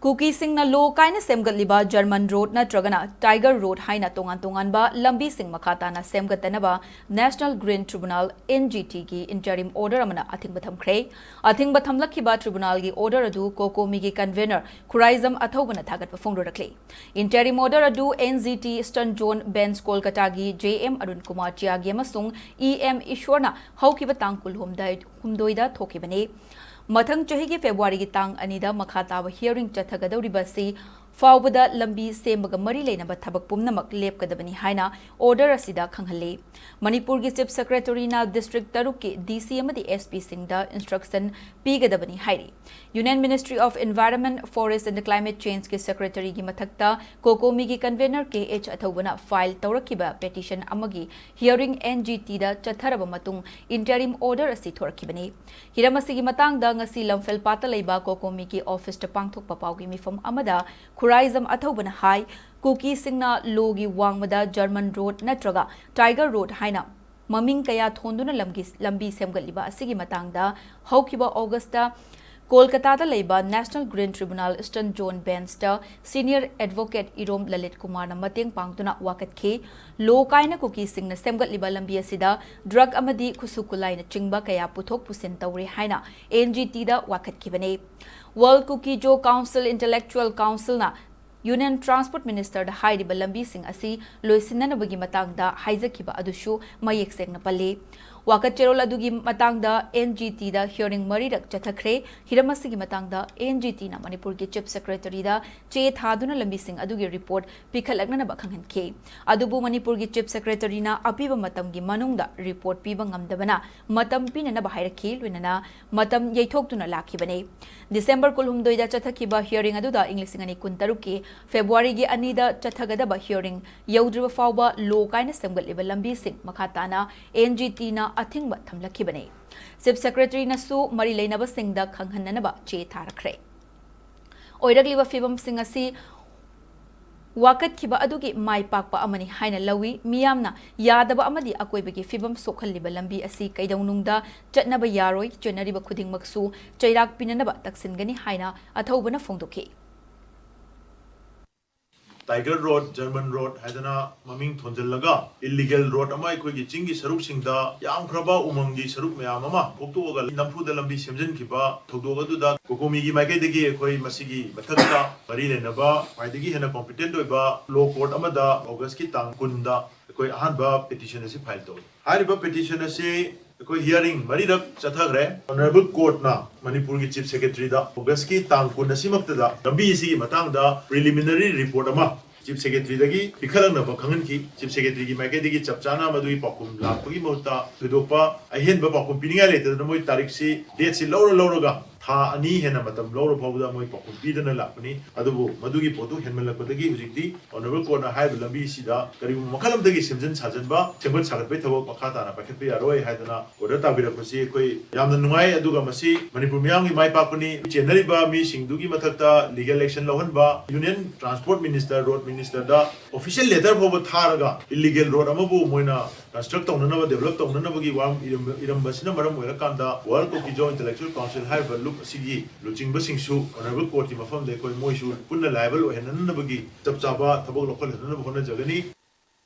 Cookie sing na lo kaina semgatliba German road na tragana Tiger road haina tongan ba lambi sing makata na semgatanaba National Green Tribunal NGT ki interim order amana Athingba Thamlakkhre Tribunal gi order adu kokomi gi convener Kurizam Athobana thagat pafongro rakle interim order adu NGT Eastern Zone Bench Kolkata gi JM Arun Kumar Chiagi amasung EM Ishwarna haukiba tangkul humdoida thokibane Mathang chahi February ki tang anida makhataba hearing chathagadawribasi faubada lambi sembaga mari leinaba thabak pumnamak lepkadabani haina order asida khanghalle Manipur gi Chief Secretary na District Taruk ki DC amadi SP singda instruction pigadabani hairi Union Ministry of Environment Forest and Climate Change ki Secretary gi mathakta kokomi gi convener KH Athobana file tawrakiba petition amagi hearing NGT da chatharaba matung interim order asi thorakibani hiramasi gi matangda ngasi lamfel pata leiba kokomi ki office ta pangthok papawgi mifam amada Kurizam Athobana High, Cookie Singna Logi Wangmada German Road Natraga, Tiger Road Haina, Maming Kaya Thonduna Lambi Semgaliba, Sigi Matangda, Haukiba Augusta, Kolkata Leba, National Green Tribunal, Eastern Zone Benster, Senior Advocate Irom Lalit Kumar Mating Pangtuna Wakat K, Low Kaina Cookie Sing Semgaliba Lambia Sida, Drug Amadi Kusukulai Chingba Kaya Putok Pusentauri Haina, NGT da Wakat Kibane. World Cookie Joe Council Intellectual Council na Union Transport Minister da Hairiba Lambi Sing asi loisinanabagi matangda haizakiba adushu mayek sengna palle Wakat Cherol adugi matangda NGT da hearing marirak Thamlakkhre hiramasigi matangda NGT na Manipur ki Chief Secretary da che thaduna Lambi Sing adugi report pikhalakna ba khanghanke adubu Manipur ki Chief Secretary na apiba matamgi manungda report piba ngamdabana matam pinana ba hairakhe luinana matam yeithoktuna lakhibane December kulhumdoi da chathakiba hearing aduda English ngani kuntaruk ki February gi anida chathagadaba hearing yaudriba fawba lo kaina semgatliba Lambi Sing makhatana NGT na Athingba Thamlakkhre Chief Secretary nasu mari leinaba singda khanghananaba che tharakre oiragliba fibam sing asi wakat khiba adugi mai pakpa amani haina lawi miyamna yadaba amadi akoibagi fibam sokhalliba lambi asi kaidaunungda chatnaba yaroi chenariba khudingmaksu chairak pinanaba taksingani haina athobana fongdokhi Tiger Road, German Road, Haidana, Maming Thonjalaga, illegal road, Amai Kogi Chingi Saruk Singda, Yang Kraba Umangi Saruk Mayamama, Oktoga, Nampu the Lambi Simjan Kiba, Togoga, Kokomigi Magadegi, Koi Masigi, Mataka, Marine Naba, Maidigi and a competent ba, low court Amada, Auguski Tang Kunda, Koi Hanba petition as a pilot. Hariba petition as a hearing Maridak Chatagre, Honorable Court na Manipur Chief Secretary da Auguski Tang Kundasimakta, Lambi Matanga, preliminary report ama. Chief Secretary dagi pikhalang na bakhangan ki Chief Secretary gi maike dagi chapchana madui pakum lakpagi mota thudopa ahen ba pakum pininga lete na moi tarik si date si lawra ga tha ani hena matam lawra phawda moi pakum pidana lakpani adubu madugi potu henmel lakpagi hujikti honorable court na high lambi sida karibu makalam dagi simjan sajan ba chengbat sagat be thawak pakhata na pakhet be aroi haidana order tabira khosi koi yamna nungai aduga masi Manipur miyam gi mai pakuni chenari ba mi singdugi mathakta legal action lawan ba Union Transport Minister Road Minister da official letter for Tharaga illegal road amabu moina construct on another develop on another wam iram basina maram kanda World Cookie Joe Intellectual Council have a look sigi looking busing su honorable court mafam de koi moisu punna liable o henanabagi tapchaba tabok local henanabona jagani